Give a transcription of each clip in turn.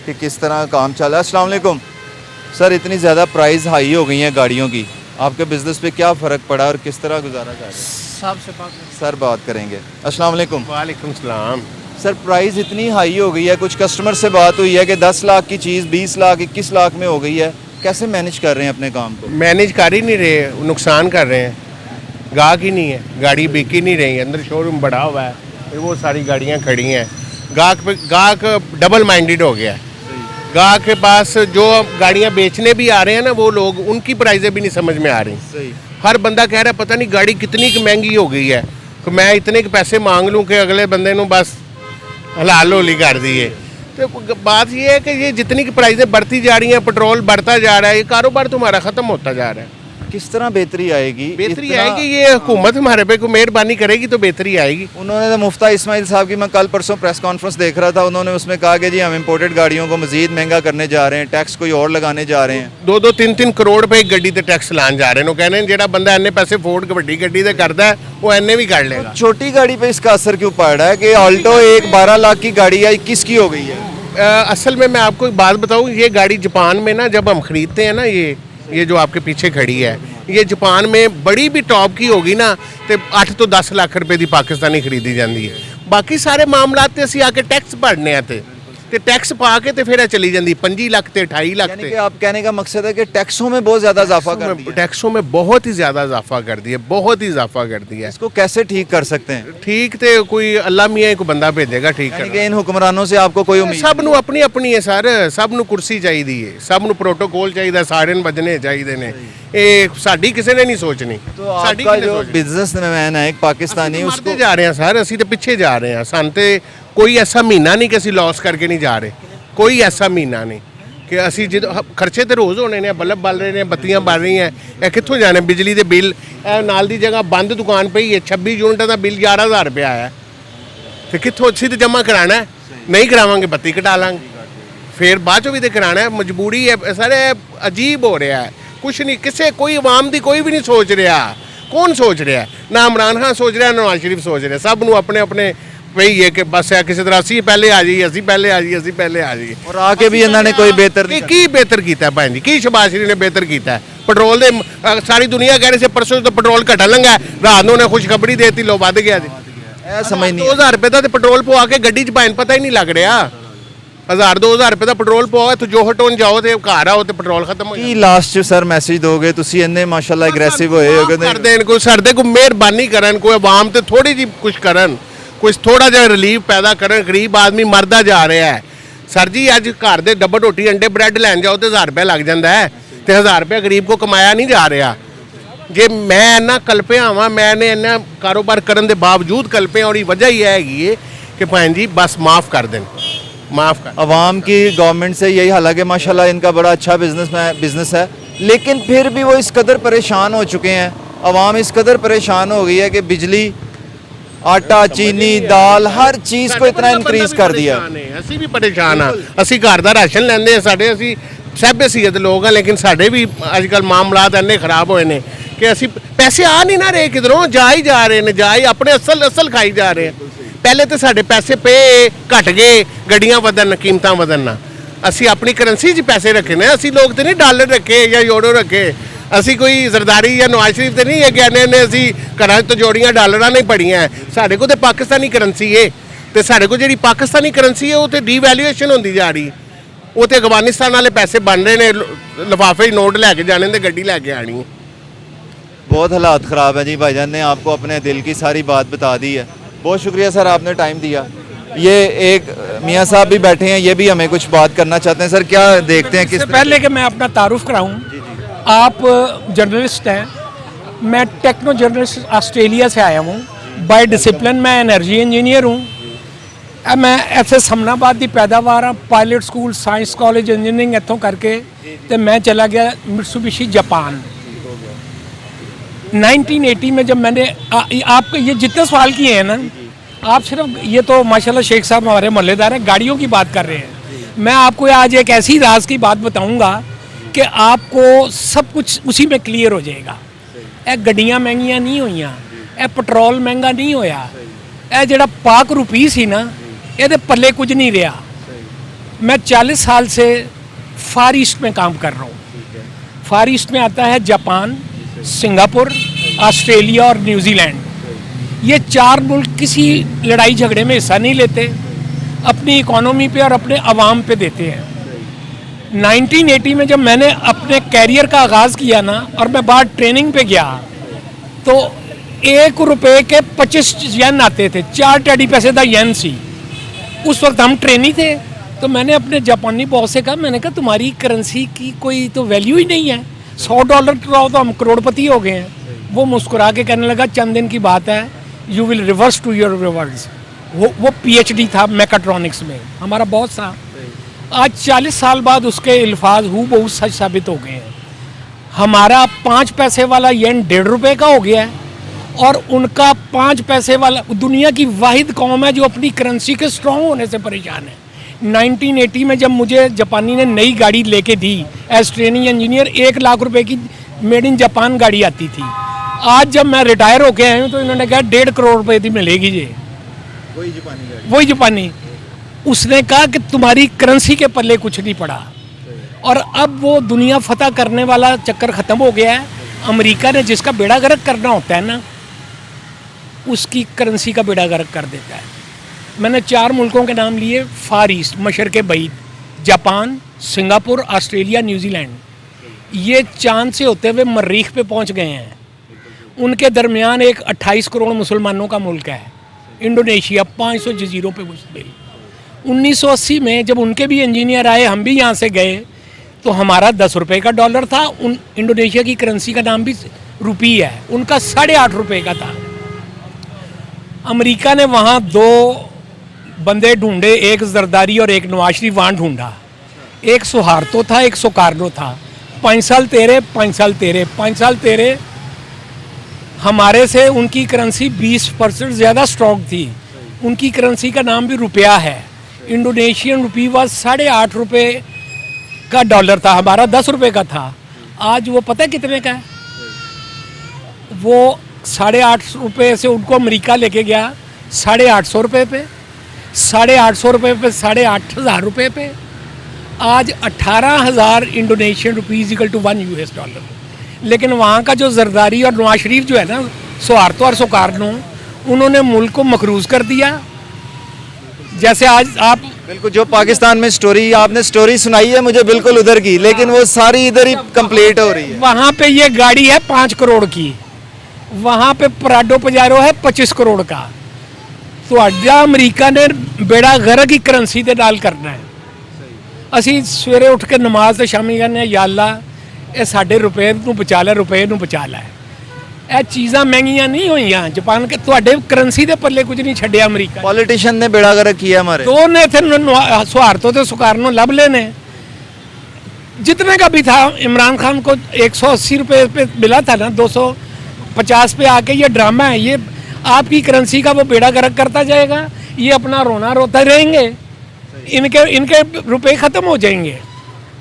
कि किस तरह काम चल रहा है। अस्सलाम वालेकुम सर, इतनी ज़्यादा प्राइस हाई हो गई हैं गाड़ियों की, आपके बिज़नेस पे क्या फ़र्क पड़ा और किस तरह गुजारा जा रहा है? सर बात करेंगे। अस्सलाम वालेकुम। वालेकुम सलाम। सर प्राइस इतनी हाई हो गई है, कुछ कस्टमर से बात हुई है कि 10 लाख की चीज़ 20 लाख 21 लाख में हो गई है, कैसे मैनेज कर रहे हैं अपने काम को? मैनेज कर ही नहीं रहे, नुकसान कर रहे हैं। गाहक ही नहीं है, गाड़ी बिक ही नहीं रही, अंदर शोरूम बड़ा हुआ है, फिर वो सारी गाड़ियाँ खड़ी हैं। गाहक डबल माइंडेड हो गया है। गाहक के पास जो गाड़ियाँ बेचने भी आ रहे हैं ना, वो लोग उनकी प्राइजें भी नहीं समझ में आ रही। सही। हर बंदा कह रहा है पता नहीं गाड़ी कितनी की महंगी हो गई है, तो मैं इतने के पैसे मांग लूँ कि अगले बंदे ने बस हलाल होली कर दी है। तो बात ये है कि ये जितनी की प्राइजें बढ़ती जा रही हैं, पेट्रोल बढ़ता जा रहा है, ये कारोबार तुम्हारा ख़त्म होता जा रहा है। किस तरह बेहतरी आएगी? बेहतरी आएगी, ये हुकूमत हमारे पे को मेहरबानी करेगी तो बेहतरी आएगी। उन्होंने तो मुफ्ता इस्माइल साहब की मैं कल परसों प्रेस कॉन्फ्रेंस देख रहा था, उन्होंने उसमें कहा कि जी हम इंपोर्टेड गाड़ियों को मजीद महंगा करने जा रहे हैं, टैक्स कोई और लगाने जा रहे हैं। 2-2 3-3 करोड़ पे एक गड्डी ते टैक्स लान जा रहे हैं। कहने जेड़ा बंदा इन्ने पैसे फोर्ड वड्डी गड्डी ते करता है वो इन्ने भी कर लेगा। छोटी गाड़ी पे इसका असर क्यों पड़ रहा है कि ऑल्टो एक 12 लाख की गाड़ी है, 21 की हो गई है? असल में मैं आपको एक बात बताऊं, ये गाड़ी जापान में ना जब हम खरीदते हैं ना, ये जो आपके पीछे खड़ी है, ये जापान में बड़ी भी टॉप की होगी ना तो 8 तो 10 लाख रुपए की पाकिस्तानी खरीदी जाती है। बाकी सारे मामला ते असी आके टैक्स भरने आते ते टैक्स पा के ते फिर चली जाती 25 लाख ते 28 लाख यानी ते। कि आप कहने का मकसद है कि टैक्सों में बहुत ज्यादा इजाफा कर दिया है। टैक्सों में बहुत ही ज़्यादा इजाफा कर दिया, बहुत ही इजाफा कर दिया। इसको कैसे ठीक कर सकते हैं? ठीक ते कोई अल्लाह मियाँ को बंदा भेजेगा ठीक यानी कर। कि इन हुक्मरानों से आपको कोई उम्मीद? सब ਨੂੰ अपनी अपनी है सर, सब ਨੂੰ कुर्सी चाहिए है, सब ਨੂੰ प्रोटोकॉल चाहिए, सारे ਨੂੰ बजने चाहिए ने। ये साड़ी किसी ने नहीं सोचनी। तो आपका जो बिजनेसमैन है एक पाकिस्तानी, उसको उसको जा रहे हैं सर, असी तो पीछे जा रहे हैं। सन ते कोई ऐसा महीना नहीं कि असी लॉस करके नहीं जा रहे, कोई ऐसा महीना नहीं कि असी जो खर्चे तो रोज़ होने ने, बल्ब बल रहे हैं, बत्तियां बल रही हैं, ये कितों जाने? बिजली के बिल नाल दी जगह बंद दुकान पे ही है, 26 यूनिट का बिल 11,000 रुपया आया, तो कितों असी तो जमा कराना है, नहीं करावांगे बत्ती कटा लांगे, फिर बाद भी तो कराना है, मजबूरी है सर। अजीब हो रहा है, कुछ नहीं किसी कोई आवाम की कोई भी नहीं सोच रहा। कौन सोच रहा है? ना इमरान खान सोच रहा है, नवाज शरीफ सोच रहा है। सब नूं अपने अपने वही है कि बस है किसी तरह असी पहले आ जाइए, असी पहले आ जाइए, असी पहले आ जाइए। और आके भी इन्होंने कोई बेहतर नहीं की बेहतर किया भैन जी? की शहबाज शरीफ ने बेहतर किया? पेट्रोल दे सारी दुनिया कह रही से परसों तो पेट्रोल घटन लगा, रात ने खुशखबरी देती लो वध गया जी। समझ नहीं 2,000 रुपये का पेट्रोल पवा के गड्डी च भैन पता ही नहीं लग रहा। 1,000-2,000 रुपये का पेट्रोल पवाओ तो जो हटोन जाओ तो घर आओ तो पेट्रोल खत्म हो की लास्ट सर मैसेज दोगे? तुसी इन्ने माशाल्लाह एग्रेसिव होए हो कर देन, कोई सरदे को मेहरबानी करन, कोई आवाम ते थोड़ी जी कुछ करन, कुछ थोड़ा जिहा रिलीफ पैदा करन। गरीब आदमी मरदा जा रहा है सर जी। अज घर दे डब्बा रोटी अंडे ब्रैड लैन जाओ तो 1,000 रुपया लग जाता है, तो 1,000 रुपया गरीब को कमाया नहीं जा रहा। जे मैं इन्ना कल्पिया हाँ, मैंने इन्ना कारोबार करने के बावजूद कल्पिया, और वजह यह है कि भैन जी बस माफ़ कर दें, माफ़ कर। अवाम की गवर्नमेंट से यही, हालांकि माशाल्लाह इनका बड़ा अच्छा बिजनेस है, लेकिन फिर भी वो इस कदर परेशान हो चुके हैं, अवाम इस कदर परेशान हो गई है कि बिजली, आटा, चीनी, दाल, हर चीज़ को इतना इंक्रीज कर दिया। असी भी परेशान हाँ, असी घर का राशन लेंदे, साढ़े असी सब सीयत लोग हैं, लेकिन साढ़े भी अजकल मामलात इन्ने खराब होए ने कि असी पैसे आ नहीं ना रहे, किधरों जा ही जा रहे हैं, जा ही अपने असल खाई जा रहे हैं। पहले तो साढ़े पैसे पे घट गए, गड्डियां बदन, कीमतां बदन ना, असी अपनी करेंसी च पैसे रखे ने। असी लोग तो नहीं डॉलर रखे या यूरो रखे, असी कोई जरदारी या नवाज शरीफ तो नहीं है कि असी घर तजोड़ियां डॉलर नहीं पड़ियां हैं। साढ़े को तो पाकिस्तानी करेंसी है, तो साढ़े को जी पाकिस्तानी करेंसी है वो तो डीवैल्यूएशन होती जा रही, वो तो अफगानिस्तान वाले पैसे बन रहे हैं, लिफाफे नोट लैके जाने तो गड्डी लैके आनी है। बहुत हालात ख़राब है जी। भाईजान ने आपको अपने दिल की सारी बात बता दी है। बहुत शुक्रिया सर, आपने टाइम दिया। ये एक मियाँ साहब भी बैठे हैं, ये भी हमें कुछ बात करना चाहते हैं। सर क्या देखते हैं? किस पहले कि मैं अपना तारुफ कराऊं, आप जर्नलिस्ट हैं, मैं टेक्नो जर्नलिस्ट ऑस्ट्रेलिया से आया हूँ। बाय डिसिप्लिन मैं एनर्जी इंजीनियर हूँ। मैं ऐसे समनाबाद की पैदावार हाँ, pilot school, science college, engineering इतों करके तो मैं चला गया मित्सुबिशी जापान। 1980 में जब मैंने आपको ये जितने सवाल किए हैं ना, आप सिर्फ ये तो माशाल्लाह शेख साहब हमारे मोहल्लेदार हैं, गाड़ियों की बात कर रहे हैं। मैं आपको आज एक ऐसी राज की बात बताऊंगा कि आपको सब कुछ उसी में क्लियर हो जाएगा। ए गड्डियां महंगियां नहीं हुई, ए पेट्रोल महंगा नहीं होया, ए जिहड़ा पाक रुपी सी ना, ये पल्ले कुछ नहीं रहा। मैं 40 साल से फार ईस्ट में काम कर रहा हूँ। फार ईस्ट में आता है जापान, सिंगापुर, ऑस्ट्रेलिया और न्यूजीलैंड। ये 4 मुल्क किसी लड़ाई झगड़े में हिस्सा नहीं लेते, अपनी इकोनॉमी पे और अपने अवाम पे देते हैं। 1980 में जब मैंने अपने कैरियर का आगाज़ किया ना, और मैं बाहर ट्रेनिंग पे गया, तो 1 रुपए के 25 येन आते थे, 4 टेडी पैसे दा येन सी। उस वक्त हम ट्रेनी थे, तो मैंने अपने जापानी बॉस से कहा, मैंने कहा तुम्हारी करेंसी की कोई तो वैल्यू ही नहीं है, $100 तो हम करोड़पति हो गए हैं। वो मुस्कुरा के कहने लगा, चंद दिन की बात है, you will reverse to your reverse. वो PhD था मैकाट्रॉनिक्स में, हमारा बॉस था। आज 40 साल बाद उसके अल्फाज हूबहू सच साबित हो गए हैं। हमारा 5 पैसे वाला येन 1.5 रुपये का हो गया है, और उनका 5 पैसे वाला, दुनिया की वाहिद कौम है जो अपनी करेंसी के स्ट्रॉन्ग होने से परेशान है। 1980 में जब मुझे जापानी ने नई गाड़ी लेके दी एज ट्रेनिंग इंजीनियर, 1 लाख रुपए की मेड इन जापान गाड़ी आती थी। आज जब मैं रिटायर होके आया हूँ तो इन्होंने कहा 1.5 करोड़ रुपए की मिलेगी जी, वही जापानी। उसने कहा कि तुम्हारी करेंसी के पल्ले कुछ नहीं पड़ा। और अब वो दुनिया फतह करने वाला चक्कर ख़त्म हो गया है। अमेरिका ने जिसका बेड़ा गर्क करना होता है ना, उसकी करेंसी का बेड़ा गर्क कर देता है। मैंने 4 मुल्कों के नाम लिए, फार ईस्ट, मशरक़ बईद, जापान, सिंगापुर, ऑस्ट्रेलिया, न्यूजीलैंड। ये चांद से होते हुए मरीख पे पहुंच गए हैं। उनके दरमियान एक 28 करोड़ मुसलमानों का मुल्क है, इंडोनेशिया, 500 जजीरों पे मुश्तमिल। 1980 में जब उनके भी इंजीनियर आए, हम भी यहाँ से गए, तो हमारा 10 रुपये का डॉलर था। उन इंडोनेशिया की करेंसी का नाम भी रुपी है, उनका 8.5 रुपये का था। अमेरिका ने वहाँ 2 बंदे ढूंढे, एक जरदारी और एक नवाज शरीफ वहाँ ढूंढा। एक सुहार्तो था, एक सुकारनो था। 5 साल तेरे, 5 साल तेरे, 5 साल तेरे। हमारे से उनकी करेंसी 20% ज़्यादा स्ट्रॉन्ग थी। उनकी करेंसी का नाम भी रुपया है। इंडोनेशियन रुपी वाज 8.5 रुपये का डॉलर था, हमारा 10 रुपये का था। आज वो पता है कितने का है? वो 8.5 रुपये से उनको अमेरिका लेके गया 850 रुपये पे, 850 रुपये पे 8,500 रुपये पे। आज 18,000 इंडोनेशियन रुपीज़ इक्वल टू $1। लेकिन वहाँ का जो जरदारी और नवाज शरीफ जो है ना, सुहार्तो और सुकारनो, उन्होंने मुल्क को मकरूज कर दिया। जैसे आज आप बिल्कुल जो पाकिस्तान में आपने स्टोरी सुनाई है मुझे बिल्कुल उधर की, लेकिन वो सारी इधर ही कंप्लीट हो रही है। वहाँ पे ये गाड़ी है 5 करोड़ की, वहाँ पे पराडो पजारो है 25 करोड़ का। तो अड्डा अमरीका ने बेड़ा गर्क की करेंसी दे नाल करना है। ਅਸੀਂ ਸਵੇਰੇ ਉੱਠ ਕੇ ਨਮਾਜ਼ ਤੇ ਸ਼ਾਮੀ ਕਹਿੰਦੇ ਯਾ ਅੱਲਾ ਇਹ ਸਾਡੇ ਰੁਪਏ ਨੂੰ ਬਚਾ ਲੈ, ਰੁਪਏ ਨੂੰ ਬਚਾ ਲੈ। ਇਹ ਚੀਜ਼ਾਂ ਮਹਿੰਗੀਆਂ ਨਹੀਂ ਹੋਈਆਂ। ਜਾਪਾਨ ਕੇ ਤੁਹਾਡੇ ਕਰੰਸੀ ਦੇ ਪੱਲੇ ਕੁਝ ਨਹੀਂ ਛੱਡਿਆ ਅਮਰੀਕਾ। पॉलिटिशियन ने बेड़ा गर्क किया हमारे। तो ने थे सुहार्तो तो सुकारनो लब लेने जितने का भी था। इमरान खान को 180 रुपये पे मिला था ना, 250 पे आके ये ड्रामा है। ये आपकी करेंसी का वो बेड़ा गर्क करता जाएगा, ये अपना रोना रोते रहेंगे, इनके रुपए ख़त्म हो जाएंगे।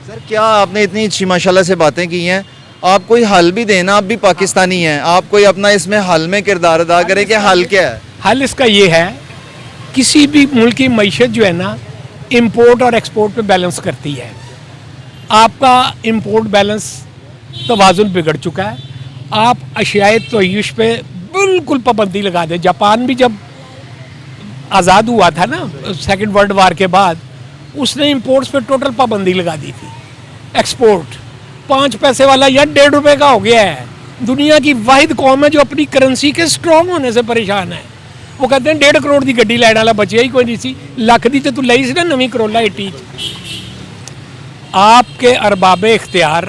सर क्या आपने इतनी अच्छी माशाल्लाह से बातें की हैं, आप कोई हल भी देना, आप भी पाकिस्तानी हैं, आप कोई अपना इसमें हल में किरदार अदा करें कि हल क्या है? हल इसका ये है, किसी भी मुल्क की मईशत जो है ना, इंपोर्ट और एक्सपोर्ट पे बैलेंस करती है। आपका इंपोर्ट बैलेंस तवाज़ुन बिगड़ चुका है। आप अशियाए तोयुश पे बिल्कुल पाबंदी लगा दें। जापान भी जब आज़ाद हुआ था ना सेकंड वर्ल्ड वार के बाद, उसने इंपोर्ट्स पे टोटल पाबंदी लगा दी थी। एक्सपोर्ट 5 पैसे वाला या 1.5 रुपये का हो गया है। दुनिया की वाहिद कौम है जो अपनी करेंसी के स्ट्रॉन्ग होने से परेशान है। वो कहते हैं 1.5 करोड़ की गड्डी लैन वाला बचिया ही कोई नहीं सी, लख दी तो तू ली सी ना नवी करोला 80। आपके अरबाब इख्तियार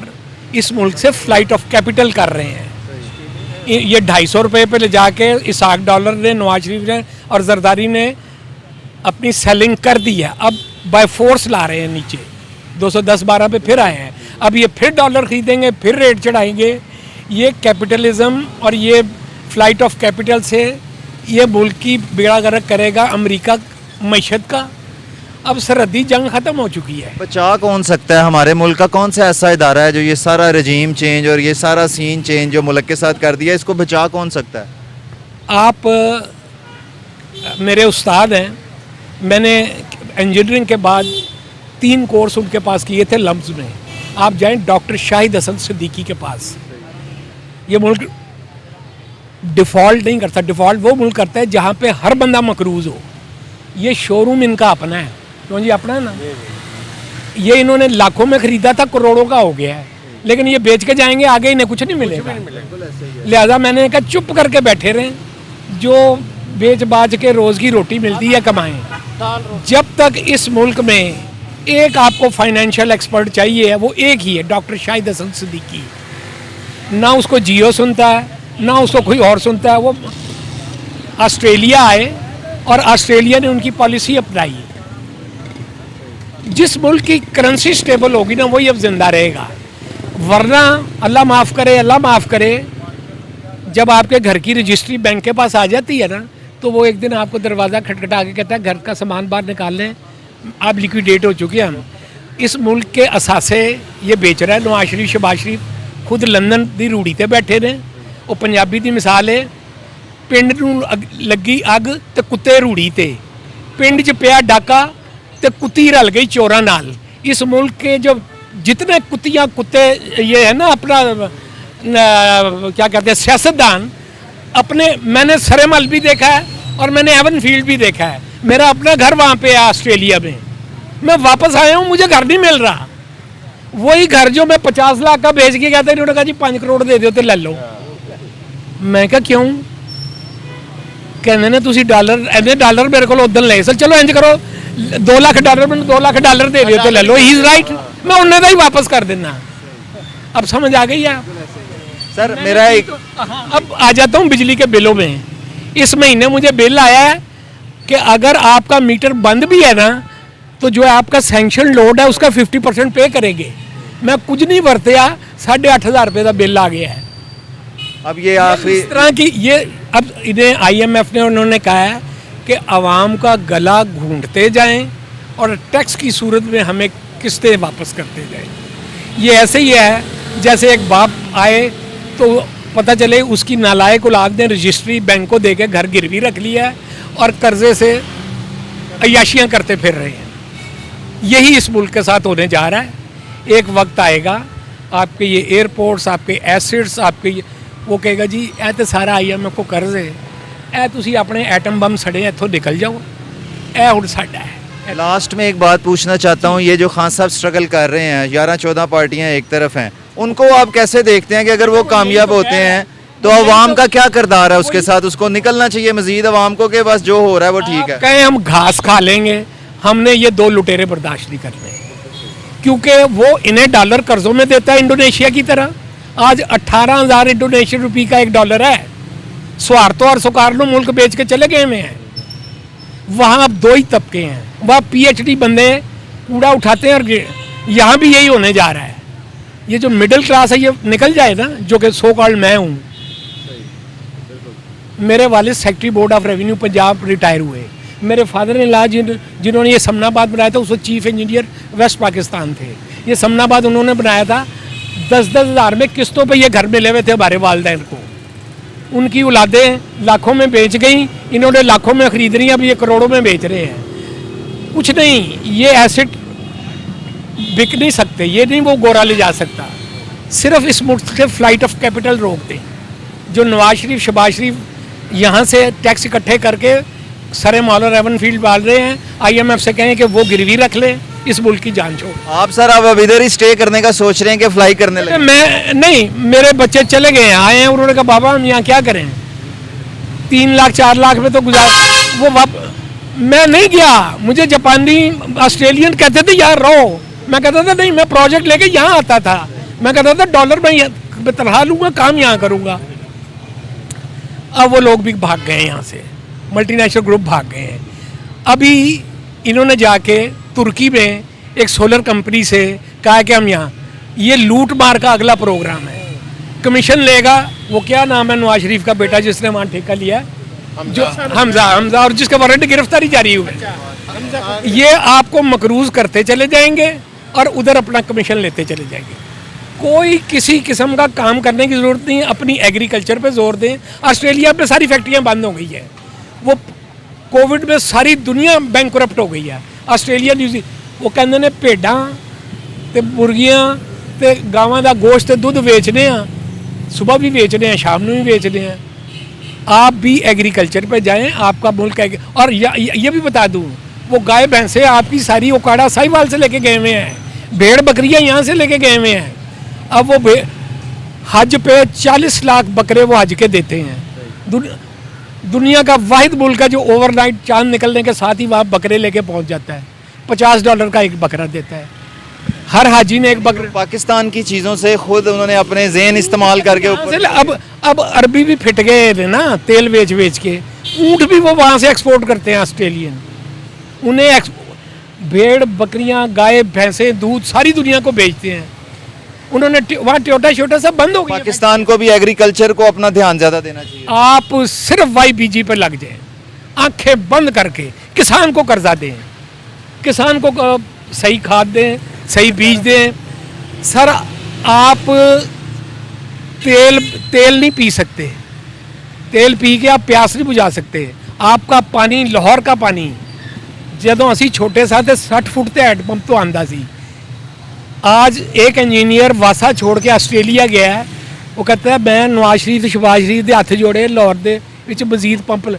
इस मुल्क से फ्लाइट ऑफ कैपिटल कर रहे हैं। ये 250 रुपये पे ले जाके इसाक डॉलर ने, नवाज शरीफ ने और जरदारी ने अपनी सेलिंग कर दी है। अब बाय फोर्स ला रहे हैं नीचे, 210-12 पे फिर आए हैं। अब ये फिर डॉलर खरीदेंगे, फिर रेट चढ़ाएंगे। ये कैपिटलिज्म और ये फ्लाइट ऑफ कैपिटल से ये मुल्क की बेड़ा गर्क करेगा अमेरिका मईशत का। अब सरहदी जंग ख़त्म हो चुकी है। बचा कौन सकता है? हमारे मुल्क का कौन सा ऐसा इदारा है जो ये सारा रजीम चेंज और ये सारा सीन चेंज जो मुल्क के साथ कर दिया, इसको बचा कौन सकता है? आप मेरे उस्ताद हैं। मैंने इंजीनियरिंग के बाद 3 कोर्स उनके पास किए थे लम्स में। आप जाएं डॉक्टर शाहिद हसन सिद्दीकी के पास। ये मुल्क डिफ़ॉल्ट नहीं करता, डिफ़ॉल्ट वो मुल्क करता है जहाँ पे हर बंदा मकरूज़ हो। ये शोरूम इनका अपना है, क्यों जी अपना है ना। ये इन्होंने लाखों में ख़रीदा था, करोड़ों का हो गया है, लेकिन ये बेच के जाएंगे, आगे इन्हें कुछ नहीं मिलेगा। लिहाजा मैंने कहा चुप करके बैठे रहें, जो बेच बाच के रोज़ की रोटी मिलती है कमाएं। जब तक इस मुल्क में एक आपको फाइनेंशियल एक्सपर्ट चाहिए है, वो एक ही है, डॉक्टर शाहिद हसन सिद्दीकी। ना उसको जियो सुनता है, ना उसको कोई और सुनता है। वो ऑस्ट्रेलिया आए और ऑस्ट्रेलिया ने उनकी पॉलिसी अपनाई। जिस मुल्क की करेंसी स्टेबल होगी ना, वही अब जिंदा रहेगा। वरना अल्लाह माफ़ करे, अल्लाह माफ़ करे, जब आपके घर की रजिस्ट्री बैंक के पास आ जाती है ना, तो वो एक दिन आपको दरवाज़ा खटखटा के कहता है घर का सामान बाहर निकाल लें, आप लिक्विडेट हो चुके हैं। हम इस मुल्क के असासे ये बेच रहा है। नवाज शरीफ, शहबाज शरीफ खुद लंदन दी रूढ़ी ते बैठे ने। वो पंजाबी दी मिसाल है, पिंड नूं लगी अग ते कुत्ते रूढ़ी ते, पिंड च पिया डाका ते कुत्ती रल गई चोरां नाल। इस मुल्क के जो जितने कुत्तियाँ कुत्ते ये है ना अपना क्या कहते हैं सियासतदान अपने, मैंने सरमल भी देखा है और मैंने एवनफील्ड भी देखा है। मेरा अपना घर वहाँ पे है ऑस्ट्रेलिया में। मैं वापस आया हूँ, मुझे घर नहीं मिल रहा। वही घर जो मैं 50 लाख का बेच के गया था, इन्होंने कहा जी 5 करोड़ दे दो तो ले लो। मैं कहा क्यों? कहने ने तुसी डॉलर ऐसे डॉलर मेरे को उदन ले सर, चलो इंज करो 2 लाख डॉलर मैंने 2 लाख डॉलर दे दियो तो ले लो। ही इज राइट, मैं उन्हें तो ही वापस कर देना। अब समझ आ गई है सर मेरा एक अब आ जाता हूँ बिजली के बिलों में। इस महीने मुझे बिल आया है कि अगर आपका मीटर बंद भी है ना, तो जो आपका सैंक्शन लोड है उसका 50% पे करेंगे। मैं कुछ नहीं बरतिया, 8,500 रुपये का बिल आ गया है। अब ये आखिरी इस तरह की ये अब इन्हें IMF ने उन्होंने कहा है कि आवाम का गला घूंटते जाएं और टैक्स की सूरत में हमें किस्तें वापस करते जाएं। ये ऐसे ही है जैसे एक बाप आए तो पता चले उसकी नालायक औलाद ने रजिस्ट्री बैंक को देके घर गिरवी रख लिया है और कर्जे से अय्याशियाँ करते फिर रहे हैं। यही इस मुल्क के साथ होने जा रहा है। एक वक्त आएगा आपके ये एयरपोर्ट्स, आपके एसिड्स, आपके वो कहेगा जी ए तो सारा IMF को कर्ज है, ए तुसी अपने एटम बम सड़े इत्थों निकल जाओ, ए हुण साडा है। लास्ट में एक बात पूछना चाहता हूँ, ये जो खान साहब स्ट्रगल कर रहे हैं, 11-14 पार्टियां एक तरफ हैं, उनको आप कैसे देखते हैं कि अगर वो कामयाब होते हैं तो अवाम का क्या किरदार है उसके साथ? उसको निकलना चाहिए मजीद अवाम को कि बस जो हो रहा है वो ठीक है? कहें हम घास खा लेंगे, हमने ये 2 लुटेरे बर्दाश्त नहीं करने, क्योंकि वो इन्हें डॉलर कर्जों में देता है इंडोनेशिया की तरह। आज 18,000 इंडोनेशियन रुपये का $1 है। स्वार्थो और सुकारनो मुल्क बेच के चले गए में हैं। वहाँ अब 2 ही तबके हैं, वह PhD बंदे कूड़ा उठाते हैं और यहाँ भी यही होने जा रहा है। ये जो मिडिल क्लास है ये निकल जाए ना, जो कि सो कॉल्ड मैं हूँ। मेरे वालिद secretary board of revenue Punjab retire हुए। मेरे फादर इन लॉ जिन्होंने ये समनाबाद बनाया था, उसको चीफ इंजीनियर वेस्ट पाकिस्तान थे। ये समनाबाद उन्होंने बनाया था, 10-10 हज़ार में किस्तों पे ये घर मिले हुए थे हमारे वालिदैन को। उनकी औलादें लाखों में बेच गई, इन्होंने लाखों में खरीद रही हैं, अब ये करोड़ों में बेच रहे हैं। कुछ नहीं, ये एसेट बिक नहीं सकते, ये नहीं वो गोरा ले जा सकता। सिर्फ इस मुल्क से फ्लाइट ऑफ कैपिटल रोक दें। जो नवाज शरीफ, शहबाज शरीफ यहाँ से टैक्स इकट्ठे करके सरे मौला एवनफील्ड डाल रहे हैं, IMF से कहें कि वो गिरवी रख ले, इस मुल्क की जान छोड़। आप सर अब इधर ही स्टे करने का सोच रहे हैं कि फ्लाई करने लगे? मैं नहीं, मेरे बच्चे चले गए हैं, आए हैं, उन्होंने कहा बाबा हम यहाँ क्या करें, 3 लाख 4 लाख में तो गुजार वो मैं नहीं गया। मुझे जापानी ऑस्ट्रेलियन कहते थे यार रहो, मैं कहता था नहीं, मैं प्रोजेक्ट लेके यहाँ आता था, मैं कहता था डॉलर में तनखा लूँगा, काम यहाँ करूँगा। अब वो लोग भी भाग गए यहाँ से, मल्टीनेशनल ग्रुप भाग गए हैं। अभी इन्होंने जाके तुर्की में एक सोलर कंपनी से कहा कि हम यहाँ, ये लूट मार का अगला प्रोग्राम है, कमीशन लेगा। वो क्या नाम है नवाज शरीफ का बेटा जिसने वहाँ ठेका लिया, जो हमजा, और जिसका वारंट गिरफ्तारी जारी हुई। ये आपको मकरूज करते चले जाएंगे और उधर अपना कमीशन लेते चले जाएंगे। कोई किसी किस्म का काम करने की ज़रूरत नहीं, अपनी एग्रीकल्चर पे जोर दें। ऑस्ट्रेलिया पे सारी फैक्ट्रियाँ बंद हो गई है, वो कोविड में सारी दुनिया बैंकरप्ट हो गई है। ऑस्ट्रेलिया ਉਹ ਕਹਿੰਦੇ ਨੇ ਭੇਡਾਂ ਤੇ ਮੁਰਗੀਆਂ ਤੇ ਗਾਵਾਂ ਦਾ ਗੋਸ਼ਤ ਤੇ ਦੁੱਧ ਵੇਚਦੇ ਆ, सुबह भी बेचते हैं, शाम में भी बेचते हैं। आप भी एग्रीकल्चर पे जाएं, आपका मुल्क है। और ये भी बता दूं, वो गाय भैंसे आपकी सारी ओकाड़ा साहिवाल से लेके गए हुए हैं, भेड़ बकरियां यहाँ से लेके गए हुए हैं। अब वो हज पे 40 लाख बकरे वो हज के देते हैं। दुनिया का वाहिद मुल्क है जो ओवरनाइट चांद निकलने के साथ ही वहाँ बकरे लेके पहुँच जाता है। $50 का एक बकरा देता है। हर हाजी ने एक बकरा। पाकिस्तान की चीज़ों से खुद उन्होंने अपने ज़हन इस्तेमाल करके ऊपर अब अरबी भी फिट गए थे ना, तेल बेच बेच के। ऊँट भी वो वहाँ से एक्सपोर्ट करते हैं ऑस्ट्रेलियन। उन्हें भेड़ बकरियाँ गाय भैंसे दूध सारी दुनिया को बेचते हैं। उन्होंने वहाँ टोटा शोटा सब बंद हो गया। पाकिस्तान को भी एग्रीकल्चर को अपना ध्यान ज़्यादा देना चाहिए। आप सिर्फ YPG पे लग जाएं, आंखें बंद करके किसान को कर्जा दें, किसान को सही खाद दें, सही बीज दें। सर आप तेल नहीं पी सकते, तेल पी के आप प्यास नहीं बुझा सकते। आपका पानी लाहौर का पानी ਜਦੋਂ ਅਸੀਂ ਛੋਟੇ ਸਾਂ ਤੇ 60 ਫੁੱਟ ਤੇ ਹੈਂਡ ਪੰਪ ਤੋਂ ਆਂਦਾ ਸੀ। आज एक इंजीनियर वासा छोड़ के आस्ट्रेलिया गया है, वो कहता है मैं नवाज शरीफ शहबाज शरीफ के हथ जोड़े लाहौर के विच मजीद पंप।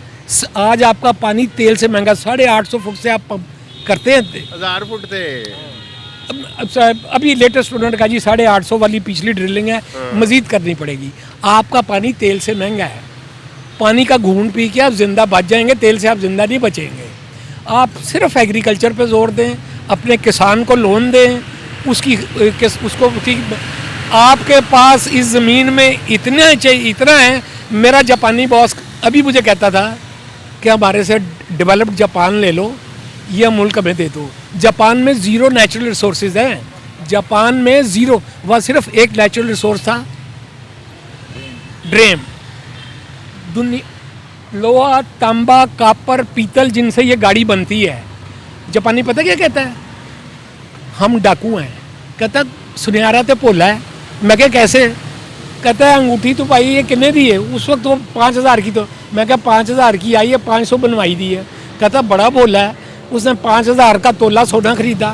आज आपका पानी तेल से महंगा, 850 फुट से आप पंप करते हैं 1000 फुट थे। अभी लेटेस्ट उन्होंने कहा जी 850 वाली पिछली ड्रिलिंग है, मजीद करनी पड़ेगी। आपका पानी तेल से महंगा है। पानी का घूंट पी के आप जिंदा बच जाएंगे, तेल से आप जिंदा नहीं बचेंगे। आप सिर्फ एग्रीकल्चर पे जोर दें, अपने किसान को लोन दें, उसको आपके पास इस ज़मीन में इतना है। मेरा जापानी बॉस अभी मुझे कहता था कि हमारे से डेवलप्ड जापान ले लो, यह मुल्क हमें दे दो। जापान में ज़ीरो नेचुरल रिसोर्सेज हैं। जापान में ज़ीरो, वह सिर्फ एक नेचुरल रिसोर्स था, ड्रेम। लोहा तांबा कापर पीतल जिनसे ये गाड़ी बनती है। जापानी पता क्या कहता है? हम डाकू हैं। कहता सुनियारा तो भोला है। मैं क्या कैसे? कहता है अंगूठी तो पाई ये कितने दी है? उस वक्त वो 5000 की। तो मैं क्या 5000 की आई है, 500 बनवाई दी है। कहता बड़ा भोला है, उसने 5000 का तोला सोना खरीदा।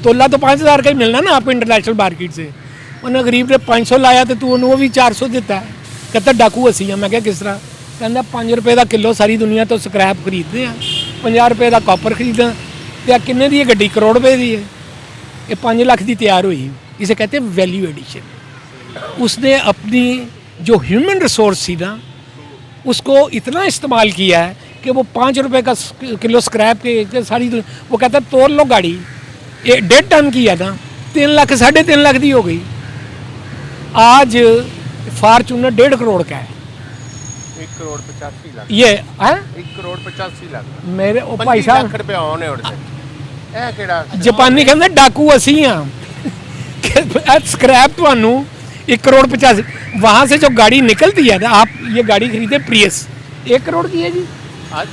तोला तो 5000 का ही मिलना ना आप इंटरनेशनल मार्केट से। उन्हें गरीब ने 500 लाया तो तू वो भी 400 देता है। कहता डाकू असी है। मैं क्या किस तरह? कहता 5 रुपए का किलो सारी दुनिया तो स्क्रैप खरीदते हैं, 50 रुपए का कॉपर खरीदना। तो किन्ने दी गड्डी? करोड़ रुपए की है। ये 5 लाख की तैयार हुई। इसे कहते हैं वैल्यू एडिशन। उसने अपनी जो ह्यूमन रिसोर्स थी ना, उसको इतना इस्तेमाल किया है कि वो 5 रुपए का किलो स्क्रैप के सारी वो कहता तोड़ लो गाड़ी, 1.5 टन की है ना, 3 लाख 3.5 लाख की हो गई। आज फॉर्च्यूनर 1.5 करोड़ का है। 1 करोड़ 85 लाख ये है 1 करोड़ 85 लाख मेरे ओ भाई साहब ਲੱਖ ਰੁਪਏ ਆਉਣੇ ਉੜਦੇ। ਇਹ ਕਿਹੜਾ जापानी कहते डाकू असी हाँ। स्क्रैप ਤੁਹਾਨੂੰ 1 करोड़ 85। वहाँ से जो गाड़ी निकलती है ना, आप ये गाड़ी खरीदे प्रियस 1 करोड़ की है जी। आज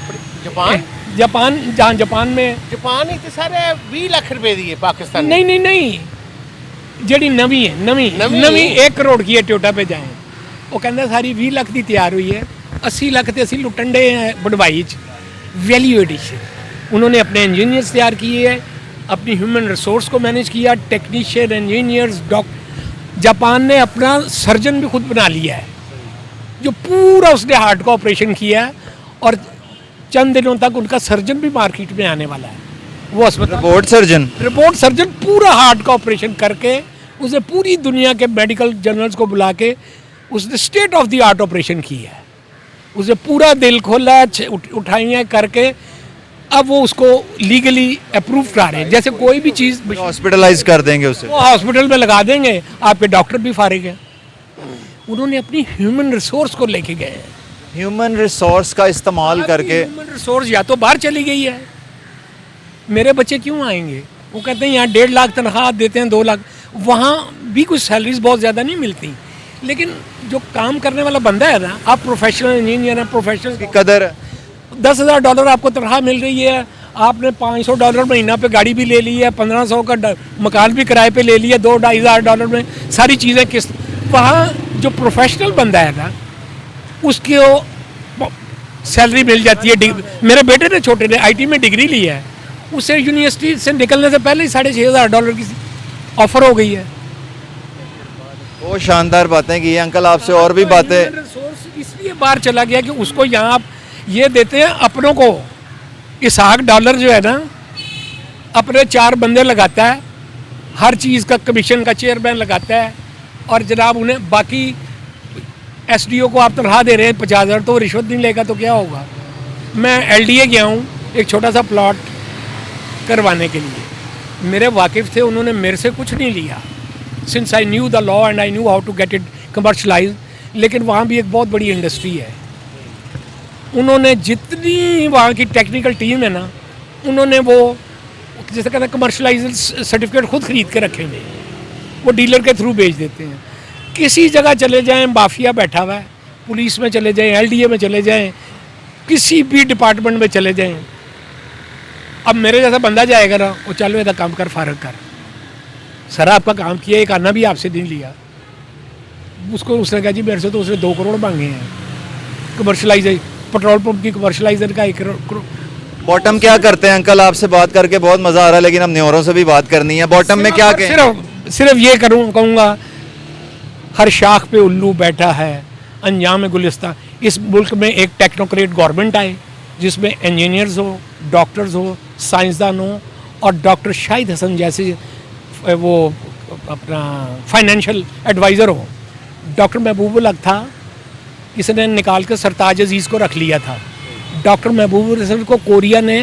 जापान जहाँ जापान में जापान ही तो सारे 20 लाख रुपए दी है पाकिस्तान। नहीं ਜਿਹੜੀ ਨਵੀਂ ਹੈ ਨਵੀਂ 1 ਕਰੋੜ की है। ਟੋਟਾ पे जाए ਉਹ ਕਹਿੰਦਾ ਸਾਰੀ 20 ਲੱਖ ਦੀ ਤਿਆਰ हुई है, 80 ਲੱਖ ਤੇ ਅਸੀਂ ਲੁੱਟਣ ਦੇ ਬਣਵਾਈ ਚ। वैल्यू एडिशन उन्होंने अपने इंजीनियर्स तैयार किए हैं, अपनी ह्यूमन रिसोर्स को मैनेज किया, टेक्नीशियन इंजीनियर्स डॉक्टर। जापान ने अपना सर्जन भी खुद बना लिया है, जो पूरा उसने हार्ट का ऑपरेशन किया है। और चंद दिनों तक उनका सर्जन भी मार्केट में आने वाला है। वो अस्पताल रिपोर्ट सर्जन पूरा हार्ट का ऑपरेशन करके उसने पूरी दुनिया के मेडिकल जर्नल्स को बुला के उसने state of the art operation किया है। उसने पूरा दिल खोला, उठाइयाँ करके अब वो उसको लीगली अप्रूव करा रहे हैं। जैसे कोई भी चीज़ हॉस्पिटलाइज कर देंगे उसे, वो हॉस्पिटल में लगा देंगे, आपके डॉक्टर भी फारिग हैं। उन्होंने अपनी ह्यूमन रिसोर्स को लेके गए हैं। ह्यूमन रिसोर्स का इस्तेमाल करके। ह्यूमन रिसोर्स या तो बाहर चली गई है। मेरे बच्चे क्यों आएंगे? वो कहते हैं यहाँ 1.5 लाख तनख्वाह देते हैं, 2 लाख। वहाँ भी कुछ सैलरीज बहुत ज़्यादा नहीं मिलती, लेकिन जो काम करने वाला बंदा है ना, आप प्रोफेशनल इंजीनियर हैं, प्रोफेशनल की कदर $10,000 आपको तनख्वाह मिल रही है। आपने $500 महीना पे गाड़ी भी ले ली है, 1500 का मकान भी किराए पे ले लिया, $2-2.5 में सारी चीज़ें किस्त। वहाँ जो प्रोफेशनल बंदा है ना, उसकी सैलरी मिल जाती है। मेरे बेटे ने छोटे ने IT में डिग्री ली है, उससे यूनिवर्सिटी से निकलने से पहले ही $6,500 की ऑफर हो गई है। बहुत शानदार बातें की हैं अंकल, आपसे और भी बातें। रिसोर्स इसलिए बाहर चला गया कि उसको यहाँ आप ये देते हैं अपनों को। इसहाक डॉलर जो है ना, अपने 4 बंदे लगाता है, हर चीज़ का कमीशन का चेयरमैन लगाता है, और जनाब उन्हें बाकी एसडीओ को आप तनख्वाह दे रहे हैं 50,000, तो वो रिश्वत नहीं लेगा तो क्या होगा। मैं एलडीए गया हूँ एक छोटा सा प्लॉट करवाने के लिए, मेरे वाकिफ़ थे, उन्होंने मेरे से कुछ नहीं लिया, since I knew the law and I knew how to get it commercialise. लेकिन वहाँ भी एक बहुत बड़ी इंडस्ट्री है, उन्होंने जितनी वहाँ की टेक्निकल टीम है ना, उन्होंने वो जैसे कहते हैं कमर्शलाइज सर्टिफिकेट खुद खरीद के रखे हुए हैं, वो डीलर के थ्रू बेच देते हैं। किसी जगह चले जाएं माफिया बैठा हुआ है, पुलिस में चले जाएं, एलडीए में चले जाएं, किसी भी डिपार्टमेंट में चले जाएं, अब मेरे जैसा बंदा जाएगा ना, वो चलो इधर काम कर, फारग कर, सर आपका काम किया, एक आना भी आपसे नहीं लिया। उसको उसने कहा जी मेरे से तो उसने 2 करोड़ मांगे हैं कमर्शलाइज, पेट्रोल पंप की कमर्शलाइजर का 1 करोड़। बॉटम क्या करते हैं अंकल? आपसे बात करके बहुत मज़ा आ रहा है, लेकिन हम न्योरों से भी बात करनी है। बॉटम में क्या कहें? सिर्फ ये कहूँगा, हर शाख पे उल्लू बैठा है, अंजाम गुलिस्तान। इस मुल्क में एक टेक्नोक्रेट गवर्नमेंट आए जिसमें इंजीनियर्स हो, डॉक्टर्स हो, साइंसदान हो, और डॉक्टर शाहिद हसन जैसे वो अपना फाइनेंशियल एडवाइज़र हो। डॉक्टर महबूबुल हक था, इसने निकाल कर सरताज अजीज़ को रख लिया था। डॉक्टर महबूबुल हसन को कोरिया ने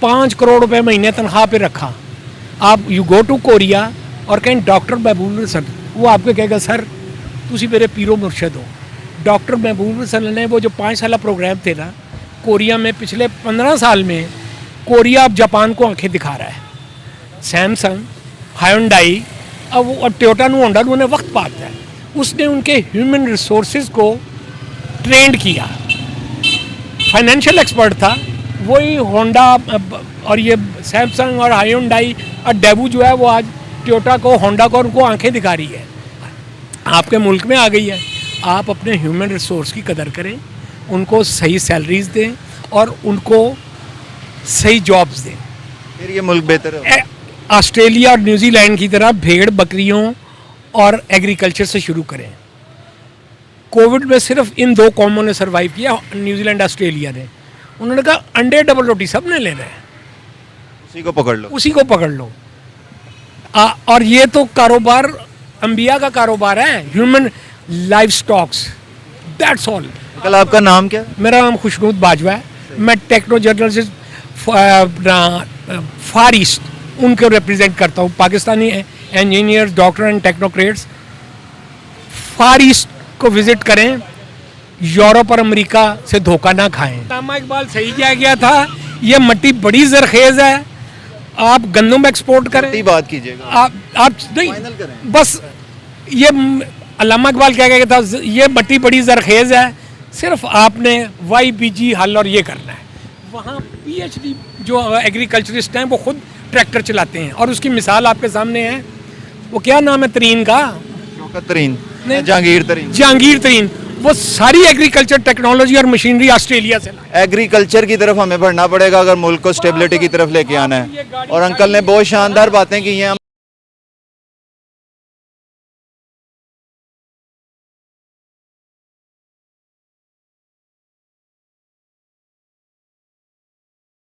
5 करोड़ रुपए महीने तनख्वाह पे रखा। आप यू गो टू कोरिया और कहें डॉक्टर महबूबुल हसन, वो आपको कहेगा सर तुसी मेरे पीरो मुर्शद हो। डॉक्टर महबूबुल हसन ने वो जो 5 साल प्रोग्राम थे ना कोरिया में, पिछले 15 साल में कोरिया अब जापान को आंखें दिखा रहा है। सैमसंग, हायोंडाई, अब टोयोटा होंडा उन्हें वक्त पाता है, उसने उनके ह्यूमन रिसोर्सेज को ट्रेंड किया। फाइनेंशियल एक्सपर्ट था, वही होंडा और ये सैमसंग और हायोंडाई और डेबू जो है वो आज टोयोटा को, होंडा को, उनको आंखें दिखा रही है। आपके मुल्क में आ गई है। आप अपने ह्यूमन रिसोर्स की कदर करें, उनको सही सैलरीज दें और उनको सही जॉब्स दें, फिर ये मुल्क बेहतर है। ऑस्ट्रेलिया और न्यूजीलैंड की तरह भेड़ बकरियों और एग्रीकल्चर से शुरू करें। कोविड में सिर्फ इन 2 कौमों ने सर्वाइव किया, न्यूजीलैंड ऑस्ट्रेलिया ने। उन्होंने कहा अंडे डबल रोटी सब ने लेना है, उसी को पकड़ लो, उसी को पकड़ लो। और ये तो कारोबार अंबिया का कारोबार है, human life stocks, that's all. Uncle आपका नाम क्या? मेरा नाम खुशनूद बाजवा है, मैं टेक्नो जर्नलिस्ट फार ईस्ट उनको रिप्रेजेंट करता हूँ। Pakistani engineers, doctor and technocrats far east को विजिट करें, यूरोप और अमेरिका से धोखा ना खाएं। अल्लामा इकबाल सही किया गया था, ये मट्टी बड़ी जरखेज है, आप गंदम एक्सपोर्ट करें, बात कीजिएगा, आप नहीं, बस ये अल्लामा इकबाल क्या कहता था, ये मट्टी बड़ी जरखेज है, सिर्फ आपने YPG हल और ये करना है। वहाँ PhD जो एग्रीकल्चरिस्ट हैं वो खुद ट्रैक्टर चलाते हैं, और उसकी मिसाल आपके सामने है। वो क्या नाम है तरीन का? शौकत तरीन, जहांगीर तरीन। जहांगीर तरीन, वो सारी एग्रीकल्चर टेक्नोलॉजी और मशीनरी ऑस्ट्रेलिया से लाए। एग्रीकल्चर की तरफ हमें बढ़ना पड़ेगा अगर मुल्क को स्टेबिलिटी की तरफ लेके आना है। और अंकल ने बहुत शानदार बातें की हैं।